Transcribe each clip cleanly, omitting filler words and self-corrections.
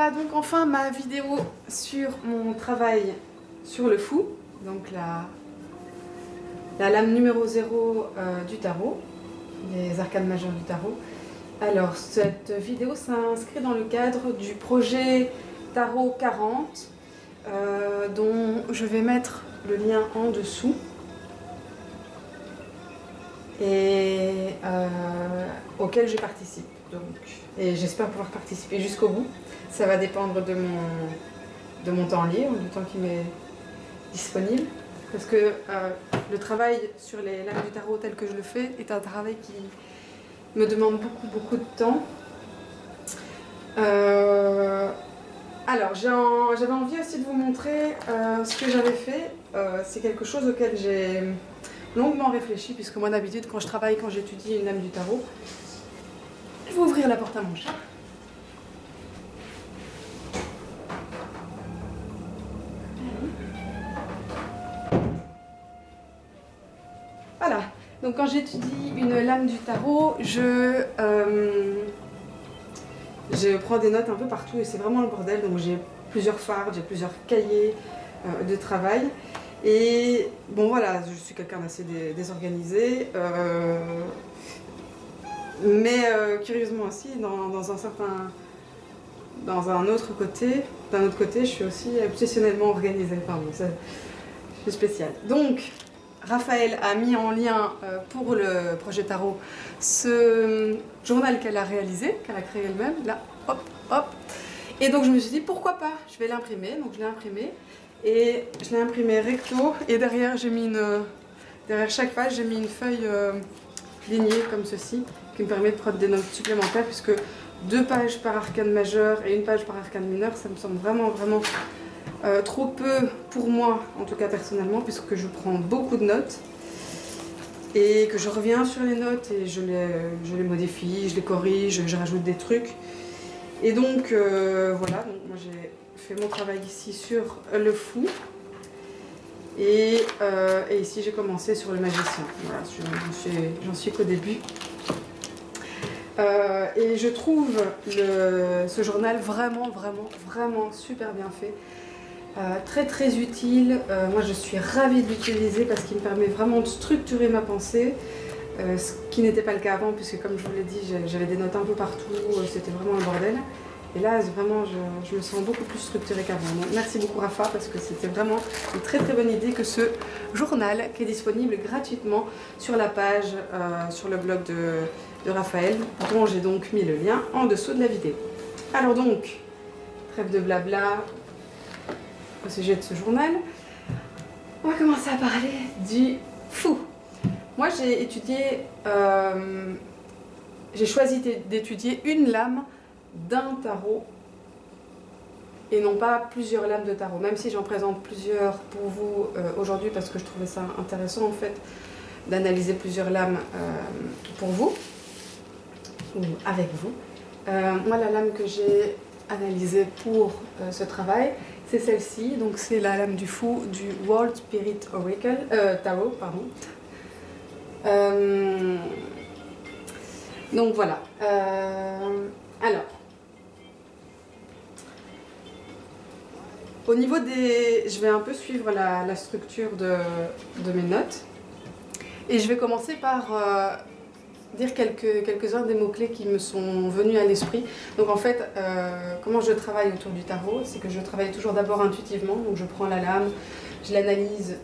voilà donc enfin ma vidéo sur mon travail sur le fou, donc la lame numéro 0 du tarot, les arcanes majeures du tarot. Alors cette vidéo s'inscrit dans le cadre du projet Tarot 40 dont je vais mettre le lien en dessous et auquel je participe. Donc, et j'espère pouvoir participer jusqu'au bout. Ça va dépendre de mon temps libre, du temps qui m'est disponible. Parce que le travail sur les lames du tarot tel que je le fais est un travail qui me demande beaucoup de temps. Alors j'avais envie aussi de vous montrer ce que j'avais fait. C'est quelque chose auquel j'ai longuement réfléchi, puisque moi d'habitude quand je travaille, quand j'étudie une lame du tarot, je vais ouvrir la porte à mon chat. Voilà, donc quand j'étudie une lame du tarot, je prends des notes un peu partout et c'est vraiment le bordel. Donc j'ai plusieurs fards, j'ai plusieurs cahiers de travail. Et bon voilà, je suis quelqu'un d'assez désorganisé. Mais curieusement aussi, d'un autre côté, je suis aussi obsessionnellement organisée. Enfin bon, c'est spécial. Donc, Raphaël a mis en lien pour le projet tarot ce journal qu'elle a réalisé, qu'elle a créé elle-même, là, hop, hop. Et donc je me suis dit, pourquoi pas, je vais l'imprimer. Donc je l'ai imprimé, et je l'ai imprimé recto, et derrière j'ai mis derrière chaque page, j'ai mis une feuille lignée comme ceci, qui me permet de prendre des notes supplémentaires, puisque 2 pages par arcane majeur et 1 page par arcane mineur, ça me semble vraiment trop peu pour moi, en tout cas personnellement, puisque je prends beaucoup de notes et que je reviens sur les notes et je les modifie, je les corrige, je rajoute des trucs. Et donc voilà, donc moi j'ai fait mon travail ici sur le fou et ici j'ai commencé sur le magicien. Voilà, j'en suis qu'au début. Et je trouve ce journal vraiment super bien fait. Très utile. Moi je suis ravie de l'utiliser parce qu'il me permet vraiment de structurer ma pensée, ce qui n'était pas le cas avant, puisque comme je vous l'ai dit, j'avais des notes un peu partout, c'était vraiment un bordel. Et là vraiment je me sens beaucoup plus structurée qu'avant. Donc merci beaucoup Rafa, parce que c'était vraiment une très bonne idée que ce journal, qui est disponible gratuitement sur la page, sur le blog de Raphaël, dont j'ai donc mis le lien en dessous de la vidéo. Alors donc, trêve de blabla au sujet de ce journal, on va commencer à parler du fou. Moi j'ai étudié, j'ai choisi d'étudier une lame d'un tarot et non pas plusieurs lames de tarot, même si j'en présente plusieurs pour vous aujourd'hui, parce que je trouvais ça intéressant en fait d'analyser plusieurs lames pour vous ou avec vous. Moi la lame que j'ai analysée pour ce travail, c'est celle-ci, donc c'est la lame du fou du World Spirit Oracle, Tarot, pardon. Donc voilà. Alors, au niveau des... Je vais un peu suivre la structure de mes notes. Et je vais commencer par dire quelques-uns des mots-clés qui me sont venus à l'esprit. Donc en fait, comment je travaille autour du tarot, c'est que je travaille toujours d'abord intuitivement. Donc je prends la lame, je l'analyse,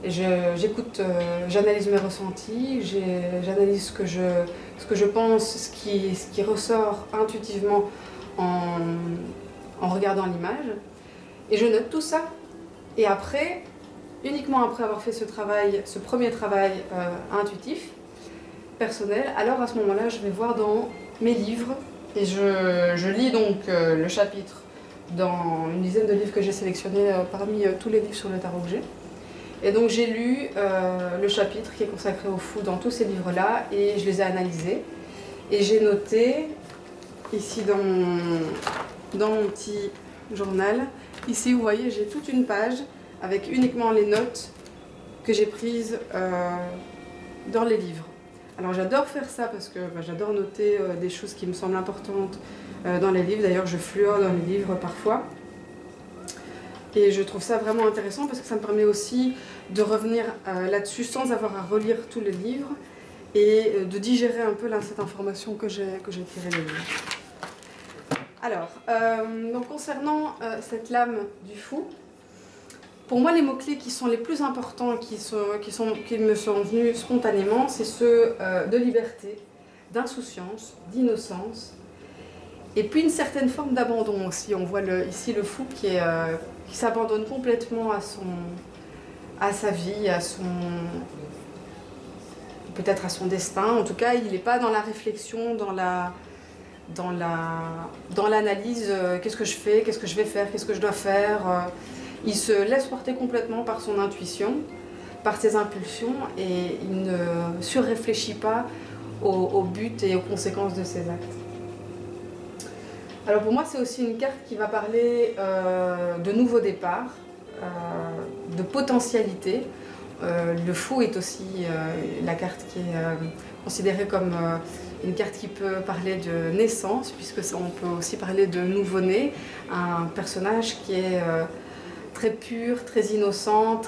j'écoute, j'analyse mes ressentis, j'analyse ce que je pense, ce qui ressort intuitivement en regardant l'image. Et je note tout ça. Et après, uniquement après avoir fait ce premier travail intuitif, personnel, alors à ce moment-là, je vais voir dans mes livres et je lis donc le chapitre dans une dizaine de livres que j'ai sélectionnés parmi tous les livres sur le tarot que j'ai. Et donc j'ai lu le chapitre qui est consacré au fou dans tous ces livres-là et je les ai analysés. Et j'ai noté ici dans mon petit journal, ici vous voyez j'ai toute une page avec uniquement les notes que j'ai prises dans les livres. Alors j'adore faire ça parce que j'adore noter des choses qui me semblent importantes dans les livres. D'ailleurs, je fluore dans les livres parfois. Et je trouve ça vraiment intéressant parce que ça me permet aussi de revenir là-dessus sans avoir à relire tous les livres et de digérer un peu là, cette information que j'ai tirée des livres. Alors, donc concernant cette lame du fou, pour moi les mots-clés qui sont les plus importants, qui me sont venus spontanément, c'est ceux de liberté, d'insouciance, d'innocence, et puis une certaine forme d'abandon aussi. On voit ici le fou qui s'abandonne complètement à sa vie, peut-être à son destin. En tout cas, il n'est pas dans la réflexion, dans l'analyse, qu'est-ce que je fais, qu'est-ce que je vais faire, qu'est-ce que je dois faire. Il se laisse porter complètement par son intuition, par ses impulsions, et il ne surréfléchit pas au but et aux conséquences de ses actes. Alors pour moi, c'est aussi une carte qui va parler de nouveau départ, de potentialité. Le fou est aussi la carte qui est considérée comme une carte qui peut parler de naissance, puisque on peut aussi parler de nouveau-né, un personnage qui est très pur, très innocent,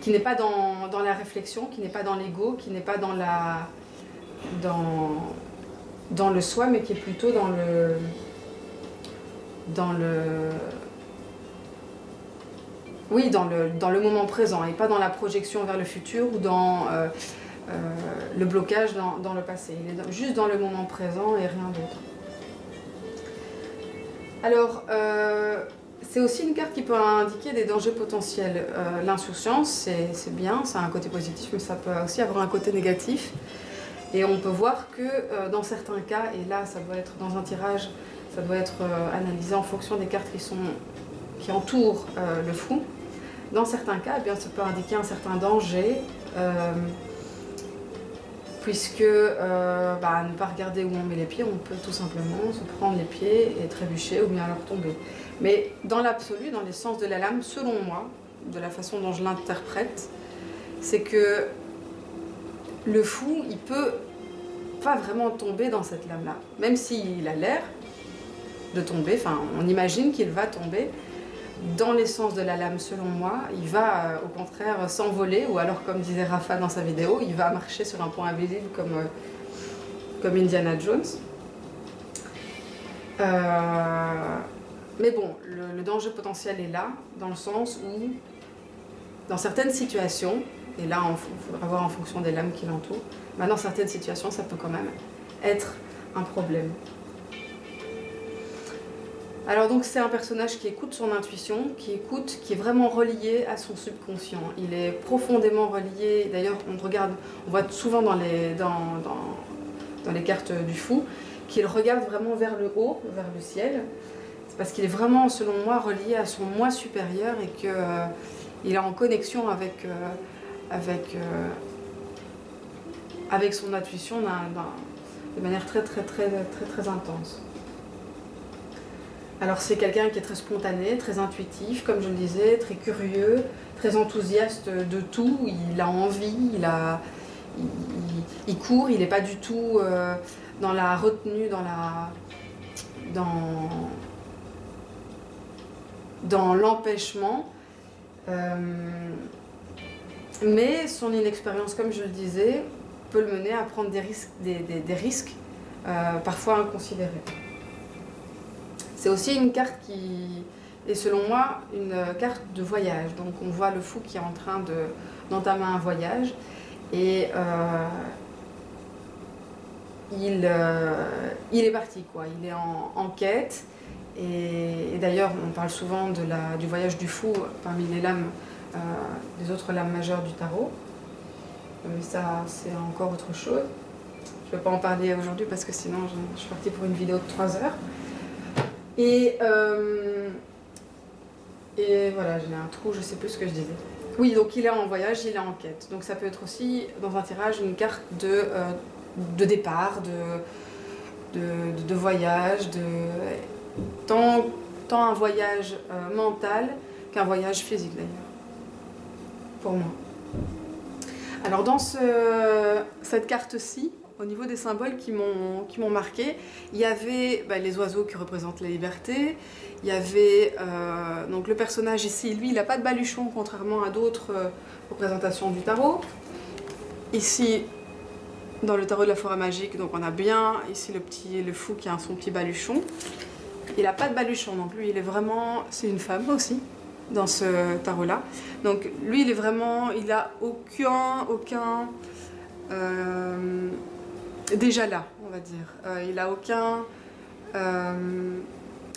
qui n'est pas dans la réflexion, qui n'est pas dans l'ego, qui n'est pas dans le soi, mais qui est plutôt dans le moment présent, et pas dans la projection vers le futur ou dans le blocage dans le passé. Il est juste dans le moment présent et rien d'autre. Alors, c'est aussi une carte qui peut indiquer des dangers potentiels. L'insouciance, c'est bien, ça a un côté positif, mais ça peut aussi avoir un côté négatif. Et on peut voir que dans certains cas, et là ça doit être dans un tirage, ça doit être analysé en fonction des cartes qui entourent le fou. Dans certains cas, eh bien, ça peut indiquer un certain danger, puisque ne pas regarder où on met les pieds, on peut tout simplement se prendre les pieds et trébucher ou bien alors tomber. Mais dans l'absolu, dans l'essence de la lame, selon moi, de la façon dont je l'interprète, c'est que le fou, il peut pas vraiment tomber dans cette lame-là. Même s'il a l'air de tomber, enfin on imagine qu'il va tomber, dans l'essence de la lame selon moi, il va au contraire s'envoler, ou alors comme disait Rafa dans sa vidéo, il va marcher sur un point invisible comme Indiana Jones. Mais bon, le danger potentiel est là, dans le sens où, dans certaines situations, et là il faudra voir en fonction des lames qui l'entourent, mais dans certaines situations ça peut quand même être un problème. Alors donc c'est un personnage qui écoute son intuition, qui est vraiment relié à son subconscient. Il est profondément relié, d'ailleurs on voit souvent dans les cartes du fou, qu'il regarde vraiment vers le haut, vers le ciel. C'est parce qu'il est vraiment, selon moi, relié à son moi supérieur et qu'il est en connexion avec son intuition de manière très intense. Alors c'est quelqu'un qui est très spontané, très intuitif, comme je le disais, très curieux, très enthousiaste de tout, il a envie, il court, il n'est pas du tout dans la retenue, dans l'empêchement. Mais son inexpérience, comme je le disais, peut le mener à prendre des risques parfois inconsidérés. C'est aussi une carte qui est, selon moi, une carte de voyage. Donc on voit le fou qui est en train d'entamer un voyage et il est parti, quoi. Il est en quête. Et d'ailleurs, on parle souvent du voyage du fou parmi les lames, des autres lames majeures du tarot. Mais ça, c'est encore autre chose. Je ne vais pas en parler aujourd'hui parce que sinon, je suis partie pour une vidéo de 3 heures. Et voilà, j'ai un trou, je ne sais plus ce que je disais. Oui, donc il est en voyage, il est en quête. Donc ça peut être aussi, dans un tirage, une carte de départ, de voyage, tant un voyage mental qu'un voyage physique d'ailleurs, pour moi. Alors dans cette carte-ci, au niveau des symboles qui m'ont marqué, il y avait les oiseaux qui représentent la liberté, il y avait donc le personnage ici, lui il n'a pas de baluchon contrairement à d'autres représentations du tarot. Ici, dans le tarot de la forêt magique, donc on a bien ici le fou qui a son petit baluchon. Il n'a pas de baluchon non plus, il est vraiment, c'est une femme aussi dans ce tarot là. Donc lui il est vraiment, il a aucun déjà là, on va dire. Il n'a aucun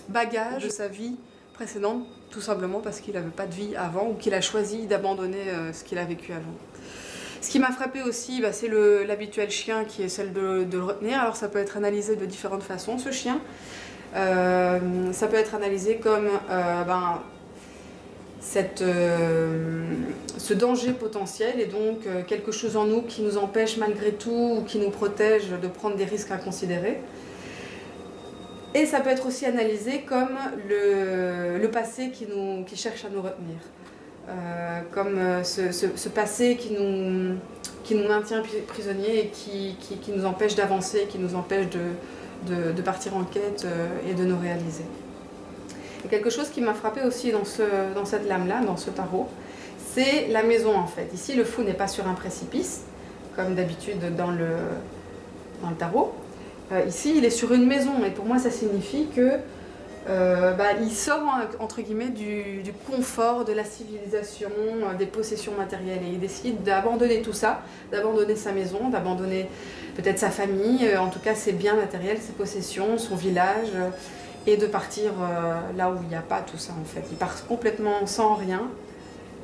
bagage de sa vie précédente, tout simplement parce qu'il n'avait pas de vie avant ou qu'il a choisi d'abandonner ce qu'il a vécu avant. Ce qui m'a frappé aussi, c'est l'habituel chien qui est celle de le retenir. Alors ça peut être analysé de différentes façons, ce chien. Ça peut être analysé comme ce danger potentiel et donc quelque chose en nous qui nous empêche malgré tout ou qui nous protège de prendre des risques inconsidérés. Et ça peut être aussi analysé comme le passé qui cherche à nous retenir. Comme ce passé qui nous maintient prisonniers et qui nous empêche d'avancer, qui nous empêche de partir en quête et de nous réaliser. Et quelque chose qui m'a frappé aussi dans cette lame-là, dans ce tarot, c'est la maison en fait. Ici, le fou n'est pas sur un précipice, comme d'habitude dans le tarot. Ici, il est sur une maison et pour moi, ça signifie que il sort entre guillemets du confort, de la civilisation, des possessions matérielles et il décide d'abandonner tout ça, d'abandonner sa maison, d'abandonner peut-être sa famille, en tout cas ses biens matériels, ses possessions, son village et de partir là où il n'y a pas tout ça en fait. Il part complètement sans rien,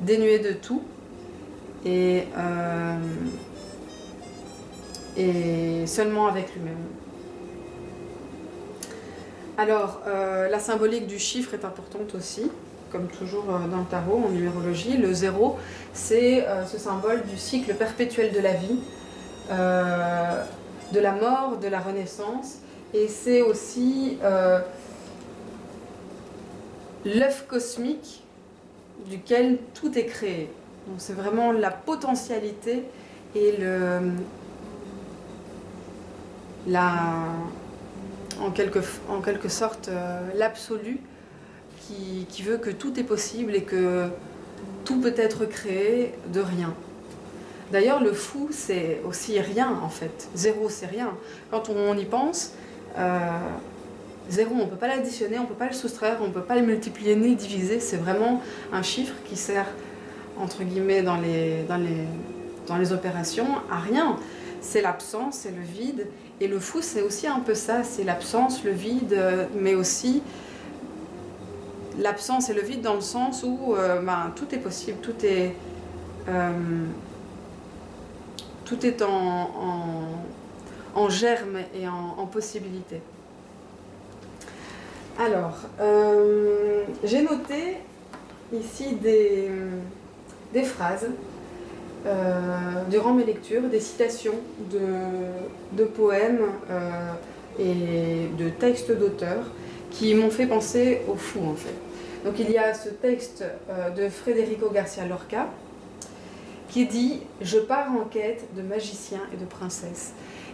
dénué de tout et seulement avec lui-même. Alors, la symbolique du chiffre est importante aussi, comme toujours dans le tarot, en numérologie. Le 0, c'est ce symbole du cycle perpétuel de la vie, de la mort, de la renaissance. Et c'est aussi l'œuf cosmique duquel tout est créé. Donc c'est vraiment la potentialité et en quelque sorte l'absolu qui veut que tout est possible et que tout peut être créé de rien. D'ailleurs le fou c'est aussi rien en fait, 0 c'est rien. Quand on y pense, 0 on ne peut pas l'additionner, on ne peut pas le soustraire, on ne peut pas le multiplier ni diviser, c'est vraiment un chiffre qui sert entre guillemets dans les opérations à rien. C'est l'absence, c'est le vide. Et le fou, c'est aussi un peu ça, c'est l'absence, le vide, mais aussi l'absence et le vide dans le sens où tout est possible, tout est en germe et en possibilité. Alors, j'ai noté ici des phrases durant mes lectures, des citations de poèmes et de textes d'auteurs qui m'ont fait penser au fou en fait. Donc il y a ce texte de Federico Garcia Lorca qui dit « Je pars en quête de magiciens et de princesses ».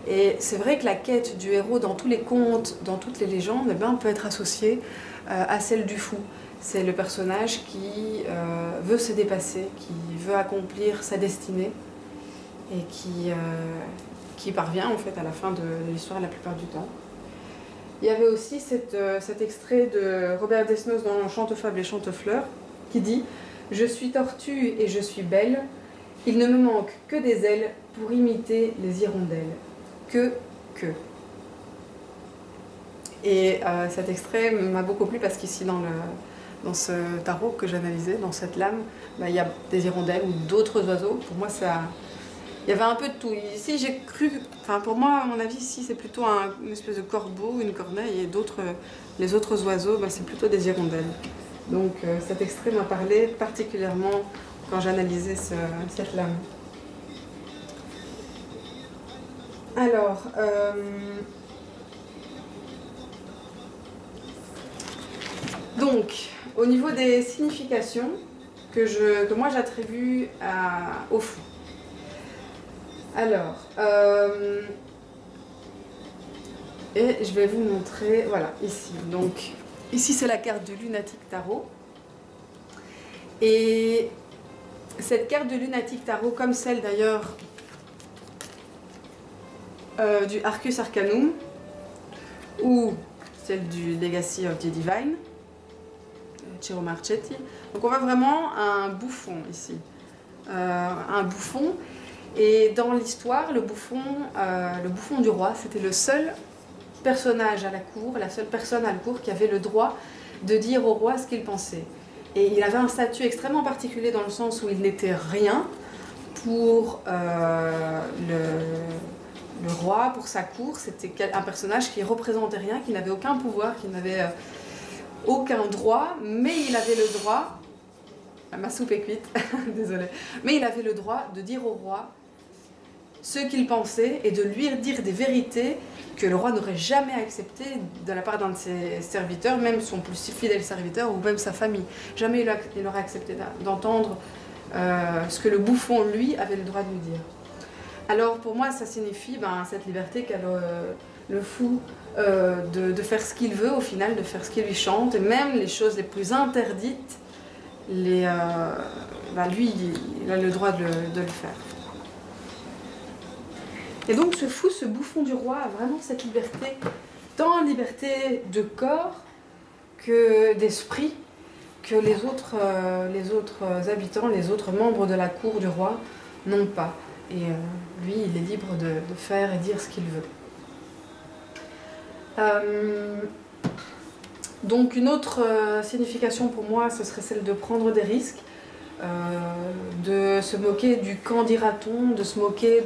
Et c'est vrai que la quête du héros dans tous les contes, dans toutes les légendes, peut être associée à celle du fou. C'est le personnage qui veut se dépasser, qui veut accomplir sa destinée et qui parvient en fait à la fin de l'histoire la plupart du temps. Il y avait aussi cet extrait de Robert Desnos dans Chantefable et Chantefleur qui dit « Je suis tortue et je suis belle, il ne me manque que des ailes pour imiter les hirondelles. Que. » Et cet extrait m'a beaucoup plu parce qu'ici dans ce tarot que j'analysais, dans cette lame, il y a des hirondelles ou d'autres oiseaux. Pour moi, il y avait un peu de tout. Ici, j'ai cru... Enfin, pour moi, à mon avis, ici, c'est plutôt une espèce de corbeau, une corneille, et les autres oiseaux, c'est plutôt des hirondelles. Donc, cet extrait m'a parlé particulièrement quand j'analysais cette lame. Alors... donc, au niveau des significations que moi j'attribue au fou. Alors, Et je vais vous montrer, voilà, ici. Donc, ici c'est la carte du Lunatic Tarot. Et cette carte de Lunatic Tarot, comme celle d'ailleurs du Arcus Arcanum, ou celle du Legacy of the Divine, Ciro Marchetti. Donc on voit vraiment un bouffon ici. Un bouffon. Et dans l'histoire, le bouffon du roi, c'était le seul personnage à la cour, la seule personne à la cour qui avait le droit de dire au roi ce qu'il pensait. Et il avait un statut extrêmement particulier dans le sens où il n'était rien pour le roi, pour sa cour. C'était un personnage qui représentait rien, qui n'avait aucun pouvoir, qui n'avait aucun droit, mais il avait le droit, ma soupe est cuite, désolée, mais il avait le droit de dire au roi ce qu'il pensait et de lui dire des vérités que le roi n'aurait jamais acceptées de la part d'un de ses serviteurs, même son plus fidèle serviteur ou même sa famille. Jamais il n'aurait accepté d'entendre ce que le bouffon, lui, avait le droit de lui dire. Alors pour moi, ça signifie cette liberté qu'a le fou de faire ce qu'il veut, au final, de faire ce qu'il lui chante, et même les choses les plus interdites, lui, il a le droit de le faire. Et donc ce fou, ce bouffon du roi a vraiment cette liberté, tant liberté de corps que d'esprit, que les autres habitants, les autres membres de la cour du roi n'ont pas. Et lui, il est libre de faire et dire ce qu'il veut. Donc une autre signification pour moi, ce serait celle de prendre des risques, de se moquer du quand dira-t-on, de se moquer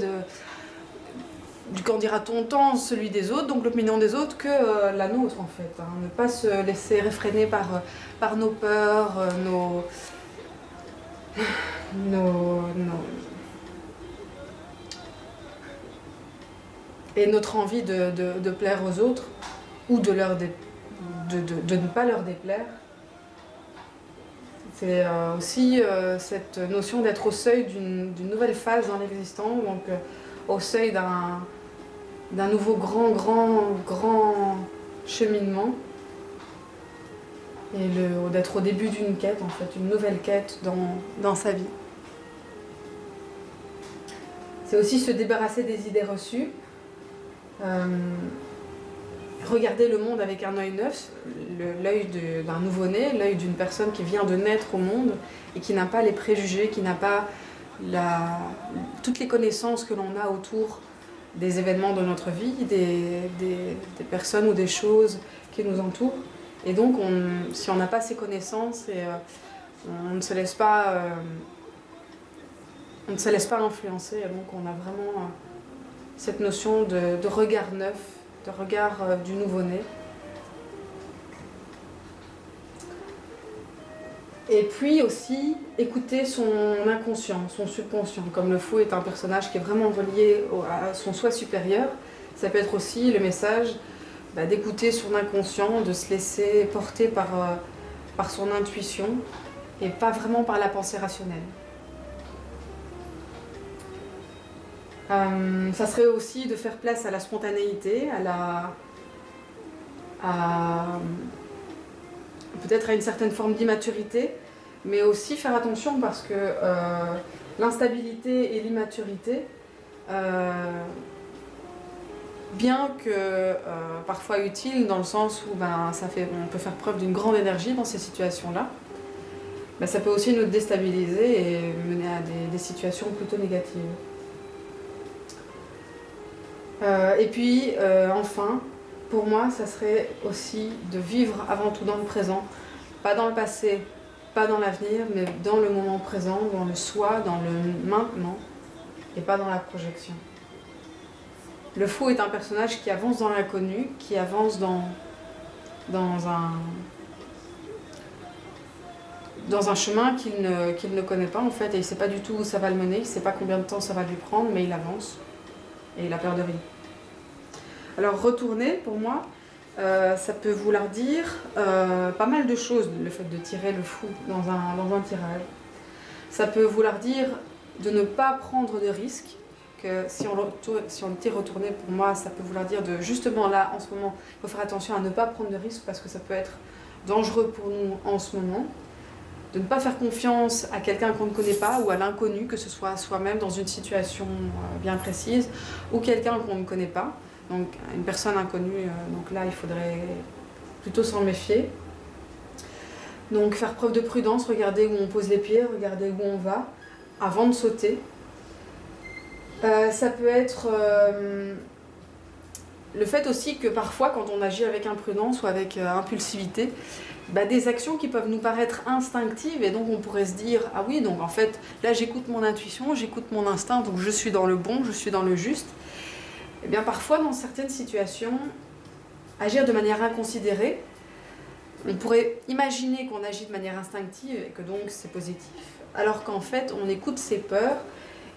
du quand dira-t-on tant celui des autres, donc l'opinion des autres, que la nôtre en fait. Hein. Ne pas se laisser réfréner par nos peurs, et notre envie de plaire aux autres, ou de ne pas leur déplaire. C'est aussi cette notion d'être au seuil d'une nouvelle phase dans l'existence, donc au seuil d'un nouveau grand cheminement, et d'être au début d'une quête, en fait, une nouvelle quête dans sa vie. C'est aussi se débarrasser des idées reçues, regarder le monde avec un œil neuf, l'œil d'un nouveau-né, l'œil d'une personne qui vient de naître au monde et qui n'a pas les préjugés, qui n'a pas toutes les connaissances que l'on a autour des événements de notre vie, des personnes ou des choses qui nous entourent. Et donc, si on n'a pas ces connaissances, on ne se laisse pas influencer. Et donc, on a vraiment cette notion de regard neuf, de regard du nouveau-né. Et puis aussi écouter son inconscient, son subconscient. Comme le fou est un personnage qui est vraiment relié à son soi supérieur, ça peut être aussi le message d'écouter son inconscient, de se laisser porter par son intuition et pas vraiment par la pensée rationnelle. Ça serait aussi de faire place à la spontanéité, peut-être à une certaine forme d'immaturité, mais aussi faire attention parce que l'instabilité et l'immaturité, bien que parfois utiles dans le sens où on peut faire preuve d'une grande énergie dans ces situations-là, ça peut aussi nous déstabiliser et mener à des situations plutôt négatives. Et puis, enfin, pour moi, ça serait aussi de vivre avant tout dans le présent, pas dans le passé, pas dans l'avenir, mais dans le moment présent, dans le soi, dans le maintenant, et pas dans la projection. Le fou est un personnage qui avance dans l'inconnu, qui avance dans un chemin qu'il ne connaît pas en fait, et il ne sait pas du tout où ça va le mener, il ne sait pas combien de temps ça va lui prendre, mais il avance, et il a peur de rien. Alors retourner, pour moi, ça peut vouloir dire pas mal de choses, le fait de tirer le fou dans un tirage. Ça peut vouloir dire de ne pas prendre de risques, que si on le tire retourné, pour moi, ça peut vouloir dire de justement là, en ce moment, il faut faire attention à ne pas prendre de risques parce que ça peut être dangereux pour nous en ce moment. De ne pas faire confiance à quelqu'un qu'on ne connaît pas ou à l'inconnu, que ce soit soi-même dans une situation bien précise ou quelqu'un qu'on ne connaît pas. Donc une personne inconnue, donc là il faudrait plutôt s'en méfier. Donc faire preuve de prudence, regarder où on pose les pieds, regarder où on va avant de sauter. Ça peut être le fait aussi que parfois quand on agit avec imprudence ou avec impulsivité, des actions qui peuvent nous paraître instinctives et donc on pourrait se dire ah oui donc en fait là j'écoute mon intuition, j'écoute mon instinct donc je suis dans le bon, je suis dans le juste. Et bien parfois dans certaines situations, agir de manière inconsidérée, on pourrait imaginer qu'on agit de manière instinctive et que donc c'est positif, alors qu'en fait on écoute ses peurs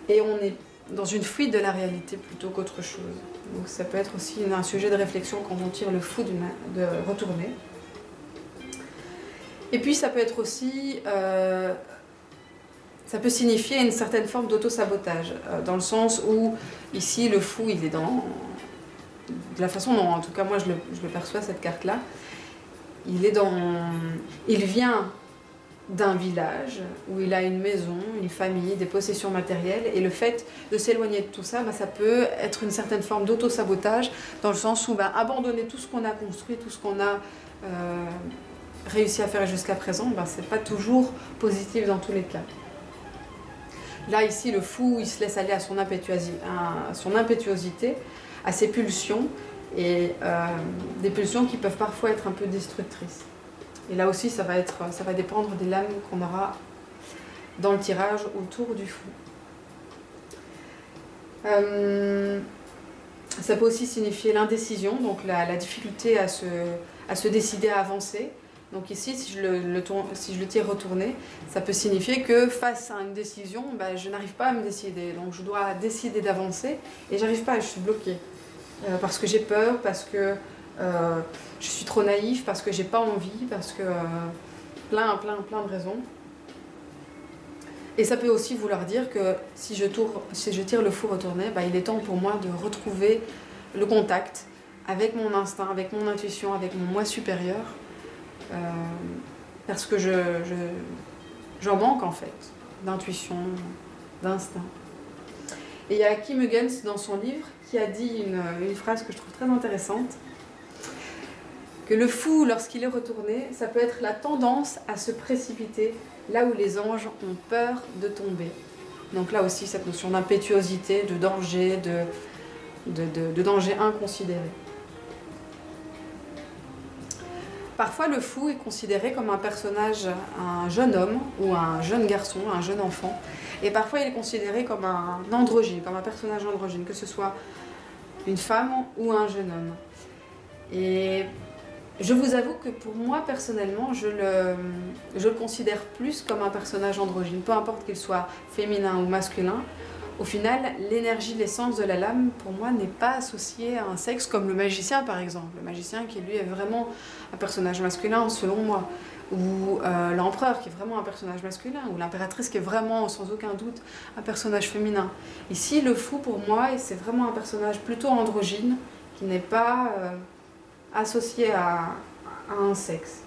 et on est dans une fuite de la réalité plutôt qu'autre chose. Donc ça peut être aussi un sujet de réflexion quand on tire le fou de retourner. Et puis ça peut être aussi, ça peut signifier une certaine forme d'auto-sabotage, dans le sens où ici le fou il est dans, de la façon dont en tout cas moi je le perçois cette carte-là, il vient d'un village où il a une maison, une famille, des possessions matérielles et le fait de s'éloigner de tout ça, ça peut être une certaine forme d'auto-sabotage dans le sens où abandonner tout ce qu'on a construit, tout ce qu'on a réussi à faire jusqu'à présent, c'est pas toujours positif dans tous les cas. Là ici le fou il se laisse aller à son impétuosité, à ses pulsions et des pulsions qui peuvent parfois être un peu destructrices. Et là aussi, ça va dépendre des lames qu'on aura dans le tirage autour du fou. Ça peut aussi signifier l'indécision, donc la difficulté à se décider à avancer. Donc ici, si je le tire retourné, ça peut signifier que face à une décision, je n'arrive pas à me décider. Donc je dois décider d'avancer et j'arrive pas, je suis bloquée. Parce que j'ai peur, parce que je suis trop naïf, parce que j'ai pas envie, parce que plein de raisons. Et ça peut aussi vouloir dire que si je tire le fou retourné, il est temps pour moi de retrouver le contact avec mon instinct, avec mon intuition, avec mon moi supérieur, parce que j'en manque en fait, d'intuition, d'instinct. Et il y a Kim Hughes dans son livre qui a dit une phrase que je trouve très intéressante, que le fou, lorsqu'il est retourné, ça peut être la tendance à se précipiter là où les anges ont peur de tomber. Donc là aussi, cette notion d'impétuosité, de danger, de danger inconsidéré. Parfois, le fou est considéré comme un personnage, un jeune homme ou un jeune garçon, un jeune enfant. Et parfois, il est considéré comme un androgyne, comme un personnage androgyne, que ce soit une femme ou un jeune homme. Et je vous avoue que pour moi, personnellement, je le considère plus comme un personnage androgyne, peu importe qu'il soit féminin ou masculin. Au final, l'énergie, l'essence de la lame, pour moi, n'est pas associée à un sexe comme le magicien, par exemple. Le magicien qui, lui, est vraiment un personnage masculin, selon moi. Ou l'empereur, qui est vraiment un personnage masculin. Ou l'impératrice, qui est vraiment, sans aucun doute, un personnage féminin. Ici, le fou, pour moi, c'est vraiment un personnage plutôt androgyne, qui n'est pas associé à un sexe.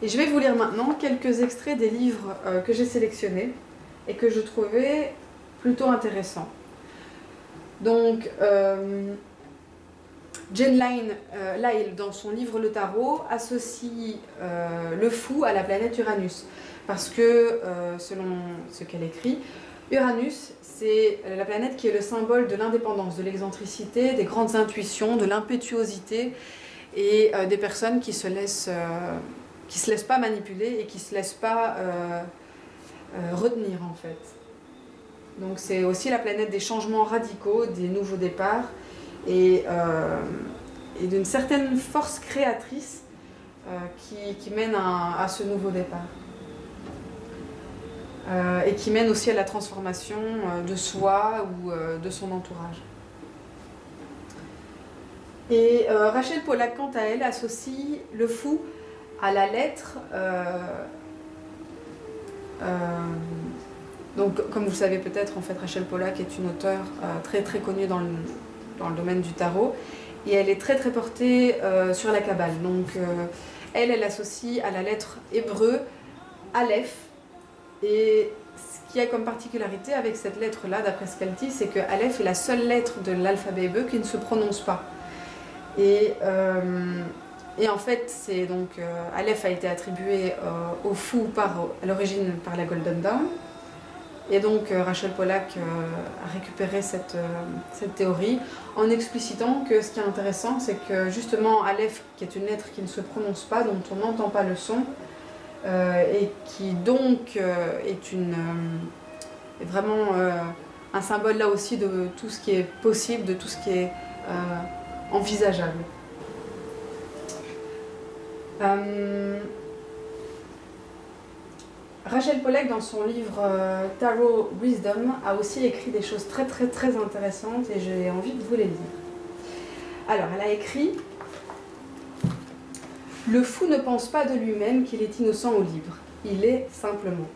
Et je vais vous lire maintenant quelques extraits des livres que j'ai sélectionnés et que je trouvais plutôt intéressants. Donc, Jane Lyle, dans son livre Le Tarot, associe le fou à la planète Uranus. Parce que, selon ce qu'elle écrit, Uranus, c'est la planète qui est le symbole de l'indépendance, de l'excentricité, des grandes intuitions, de l'impétuosité et des personnes qui se laissent pas manipuler et qui se laissent pas retenir en fait. Donc c'est aussi la planète des changements radicaux, des nouveaux départs et d'une certaine force créatrice qui mène à ce nouveau départ. Et qui mène aussi à la transformation de soi ou de son entourage. Et Rachel Pollack, quant à elle, associe le fou à la lettre Donc, comme vous le savez peut-être, en fait, Rachel Pollack est une auteure très très connue dans le domaine du tarot. Et elle est très très portée sur la Kabbale. Donc, elle associe à la lettre hébreu Aleph. Et ce qui a comme particularité avec cette lettre-là, d'après ce qu'elle dit, c'est que Aleph est la seule lettre de l'alphabet hébreu qui ne se prononce pas. Et en fait, c'est donc Aleph a été attribué au fou à l'origine par la Golden Dawn. Et donc Rachel Pollack a récupéré cette théorie en explicitant que ce qui est intéressant, c'est que justement Aleph, qui est une lettre qui ne se prononce pas, dont on n'entend pas le son, et qui donc est vraiment un symbole là aussi de tout ce qui est possible, de tout ce qui est envisageable. Rachel Pollack, dans son livre Tarot Wisdom, a aussi écrit des choses très très très intéressantes et j'ai envie de vous les lire. Alors, elle a écrit « Le fou ne pense pas de lui-même qu'il est innocent ou libre. Il est simplement.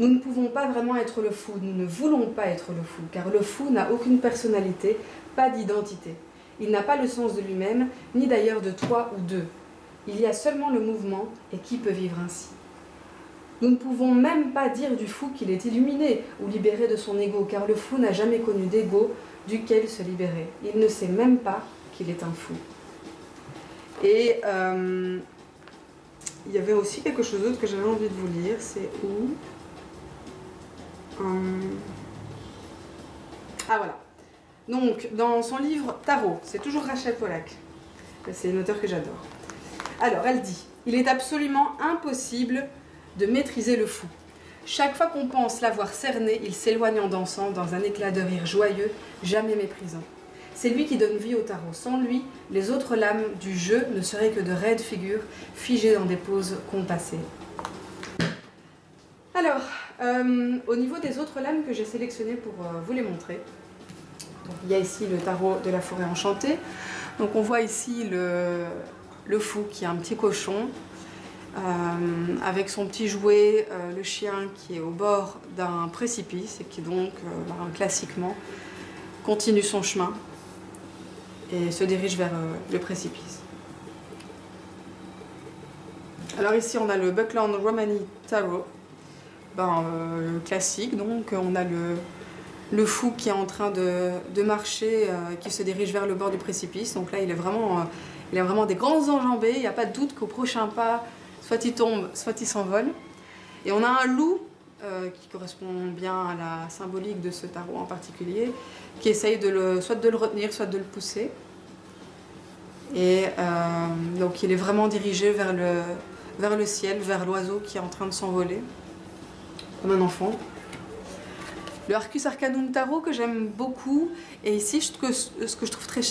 Nous ne pouvons pas vraiment être le fou, nous ne voulons pas être le fou, car le fou n'a aucune personnalité, pas d'identité. Il n'a pas le sens de lui-même, ni d'ailleurs de toi ou d'eux. Il y a seulement le mouvement, et qui peut vivre ainsi ? Nous ne pouvons même pas dire du fou qu'il est illuminé ou libéré de son ego, car le fou n'a jamais connu d'ego duquel se libérer. Il ne sait même pas qu'il est un fou. » Et il y avait aussi quelque chose d'autre que j'avais envie de vous lire, c'est où Ah voilà. Donc, dans son livre Tarot, c'est toujours Rachel Pollack. C'est une auteure que j'adore. Alors, elle dit « Il est absolument impossible de maîtriser le fou. Chaque fois qu'on pense l'avoir cerné, il s'éloigne en dansant dans un éclat de rire joyeux, jamais méprisant. C'est lui qui donne vie au tarot. Sans lui, les autres lames du jeu ne seraient que de raides figures, figées dans des poses compassées. » Alors, au niveau des autres lames que j'ai sélectionnées pour vous les montrer, donc, il y a ici le tarot de la forêt enchantée. Donc on voit ici le fou qui est un petit cochon, avec son petit jouet, le chien qui est au bord d'un précipice et qui donc, classiquement, continue son chemin et se dirige vers le précipice. Alors ici on a le Buckland Romani Tarot, classique, donc on a le fou qui est en train de marcher, qui se dirige vers le bord du précipice. Donc là il a vraiment des grandes enjambées, il n'y a pas de doute qu'au prochain pas, soit il tombe, soit il s'envole. Et on a un loup, qui correspond bien à la symbolique de ce tarot en particulier, qui essaye soit de le retenir, soit de le pousser. Et donc il est vraiment dirigé vers le ciel, vers l'oiseau qui est en train de s'envoler, comme un enfant. Le Arcus Arcanum Tarot que j'aime beaucoup, et ici ce que je trouve très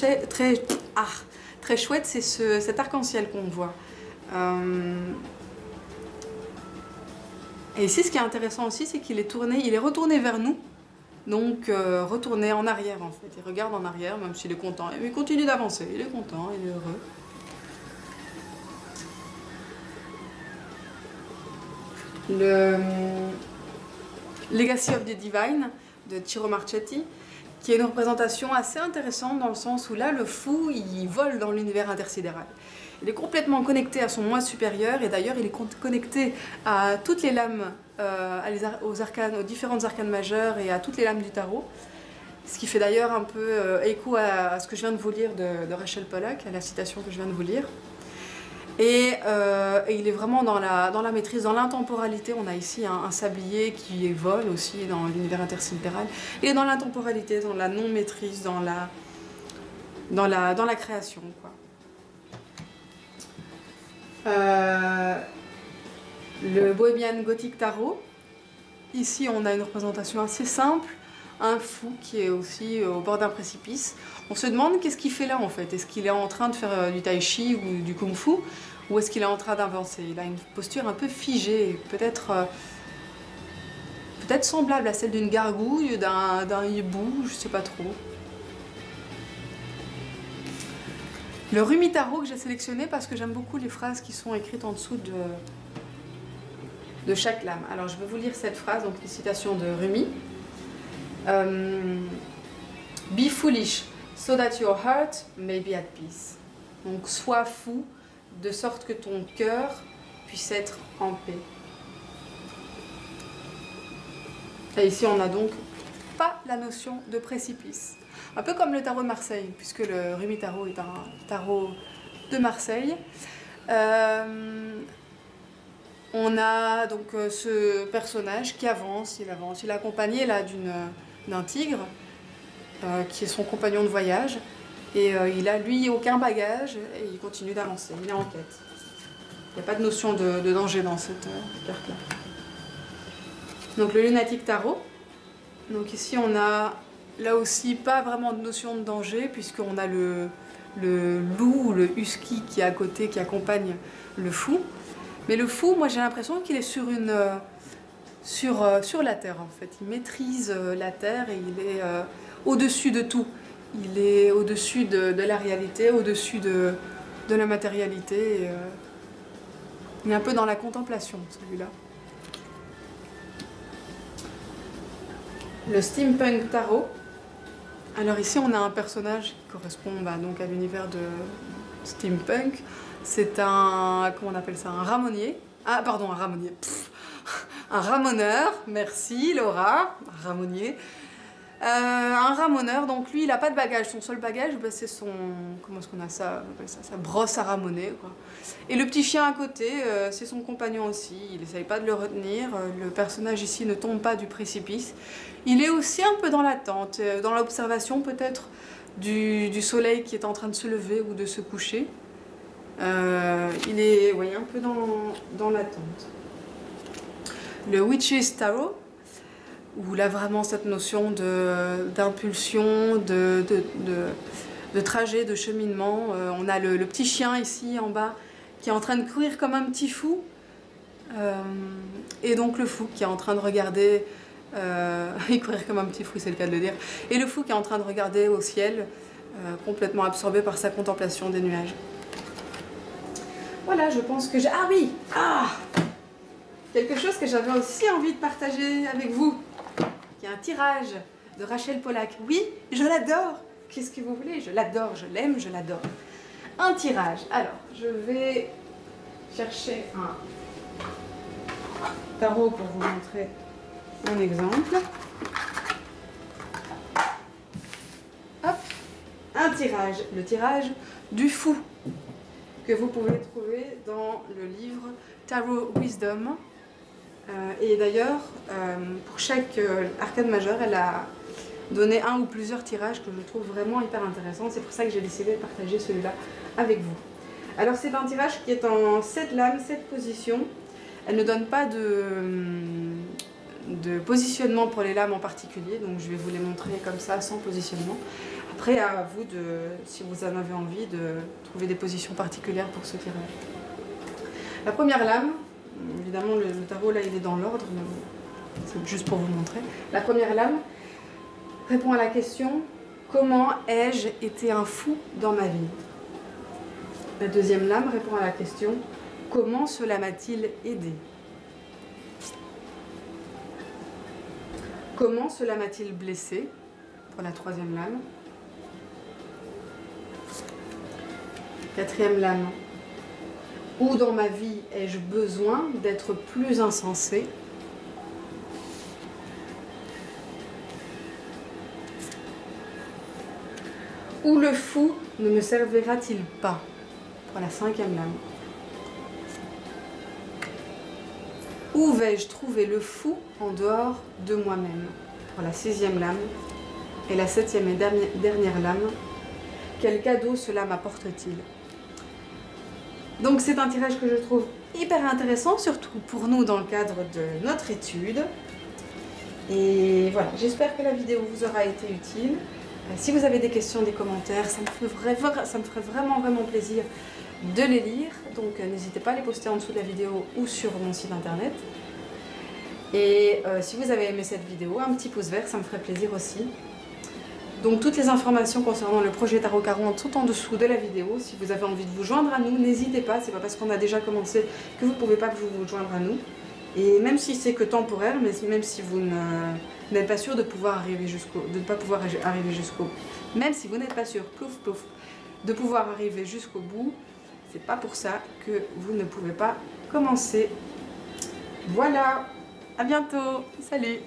chouette, c'est cet arc-en-ciel qu'on voit. Et ici ce qui est intéressant aussi, c'est qu'il est retourné vers nous, donc retourné en arrière en fait. Il regarde en arrière, même s'il est content, et il continue d'avancer, il est content, il est heureux. Le Legacy of the Divine de Ciro Marchetti, qui est une représentation assez intéressante dans le sens où là, le fou, il vole dans l'univers intersidéral. Il est complètement connecté à son moi supérieur et d'ailleurs, il est connecté à toutes les lames, aux différentes arcanes majeures et à toutes les lames du tarot. Ce qui fait d'ailleurs un peu écho à ce que je viens de vous lire de Rachel Pollack, à la citation que je viens de vous lire. Et il est vraiment dans la maîtrise, dans l'intemporalité. On a ici un sablier qui vole aussi dans l'univers intersidéral. Il est dans l'intemporalité, dans la non-maîtrise, dans la création, quoi. Le Bohemian Gothic Tarot. Ici, on a une représentation assez simple. Un fou qui est aussi au bord d'un précipice. On se demande qu'est-ce qu'il fait là en fait. Est-ce qu'il est en train de faire du tai chi ou du kung fu, ou est-ce qu'il est en train d'avancer? Il a une posture un peu figée, peut-être semblable à celle d'une gargouille, d'un hibou, je sais pas trop. Le Rumi Tarot que j'ai sélectionné parce que j'aime beaucoup les phrases qui sont écrites en dessous de chaque lame. Alors je vais vous lire cette phrase, donc une citation de Rumi. Be foolish, so that your heart may be at peace. Donc sois fou, de sorte que ton cœur puisse être en paix. Et ici on n'a donc pas la notion de précipice. Un peu comme le tarot de Marseille, puisque le Rumi Tarot est un tarot de Marseille. On a donc ce personnage qui avance, il est accompagné là d'un tigre, qui est son compagnon de voyage, et il a lui aucun bagage, et il continue d'avancer, il est en quête. Il n'y a pas de notion de danger dans cette carte-là. Donc le Lunatic Tarot, donc ici on a là aussi pas vraiment de notion de danger, puisqu'on a le loup ou le husky qui est à côté, qui accompagne le fou. Mais le fou, moi j'ai l'impression qu'il est sur la terre en fait. Il maîtrise la terre et il est au-dessus de tout. Il est au-dessus de la réalité, au-dessus de la matérialité. Et, il est un peu dans la contemplation, celui-là. Le Steampunk Tarot. Alors ici on a un personnage qui correspond donc à l'univers de steampunk. C'est un, comment on appelle ça, un ramonnier. Ah pardon, un ramonnier. Un ramoneur, merci Laura, un ramonnier. Un ramoneur, donc lui il n'a pas de bagage, son seul bagage c'est son, comment est-ce qu'on a ça, on appelle ça, sa brosse à ramoner quoi. Et le petit chien à côté, c'est son compagnon aussi, il n'essaye pas de le retenir, le personnage ici ne tombe pas du précipice. Il est aussi un peu dans l'attente, dans l'observation peut-être du soleil qui est en train de se lever ou de se coucher. Il est un peu dans l'attente. Le Witch's Tarot, où là vraiment cette notion d'impulsion, de trajet, de cheminement. On a le petit chien ici en bas qui est en train de courir comme un petit fou. Et donc le fou qui est en train de regarder, et courir comme un petit fou c'est le cas de le dire, et le fou qui est en train de regarder au ciel, complètement absorbé par sa contemplation des nuages. Voilà, je pense que j'ai... Ah oui! Quelque chose que j'avais aussi envie de partager avec vous. Il y a un tirage de Rachel Pollack. Oui, je l'adore. Qu'est-ce que vous voulez? Je l'adore, je l'aime, je l'adore. Un tirage. Alors, je vais chercher un tarot pour vous montrer un exemple. Hop, un tirage. Le tirage du fou, que vous pouvez trouver dans le livre Tarot Wisdom. Et d'ailleurs, pour chaque arcane majeure, elle a donné un ou plusieurs tirages que je trouve vraiment hyper intéressants. C'est pour ça que j'ai décidé de partager celui-là avec vous. Alors c'est un tirage qui est en 7 lames, 7 positions. Elle ne donne pas de positionnement pour les lames en particulier, donc je vais vous les montrer comme ça, sans positionnement. Après, à vous, si vous en avez envie, de trouver des positions particulières pour ce tirage. La première lame, évidemment le tarot là il est dans l'ordre, mais c'est juste pour vous montrer. La première lame répond à la question « Comment ai-je été un fou dans ma vie ?» La deuxième lame répond à la question « Comment cela m'a-t-il aidé ?» Comment cela m'a-t-il blessé? Pour la troisième lame. Quatrième lame. Où dans ma vie ai-je besoin d'être plus insensé? Où le fou ne me servira-t-il pas? Pour la cinquième lame. Où vais-je trouver le fou en dehors de moi-même? Pour la sixième lame. Et la septième et dernière lame. Quel cadeau cela m'apporte-t-il? Donc c'est un tirage que je trouve hyper intéressant, surtout pour nous dans le cadre de notre étude. Et voilà, j'espère que la vidéo vous aura été utile. Si vous avez des questions, des commentaires, ça me ferait vraiment plaisir de les lire. Donc n'hésitez pas à les poster en dessous de la vidéo ou sur mon site internet. Et si vous avez aimé cette vidéo, un petit pouce vert, ça me ferait plaisir aussi. Donc toutes les informations concernant le projet Tarot 40 sont en dessous de la vidéo. Si vous avez envie de vous joindre à nous, n'hésitez pas. C'est pas parce qu'on a déjà commencé que vous ne pouvez pas vous joindre à nous. Et même si c'est que temporaire, mais même si vous n'êtes pas sûr de pouvoir arriver de ne pas pouvoir arriver jusqu'au, même si vous n'êtes pas sûr, plouf plouf, de pouvoir arriver jusqu'au bout, c'est pas pour ça que vous ne pouvez pas commencer. Voilà, à bientôt, salut!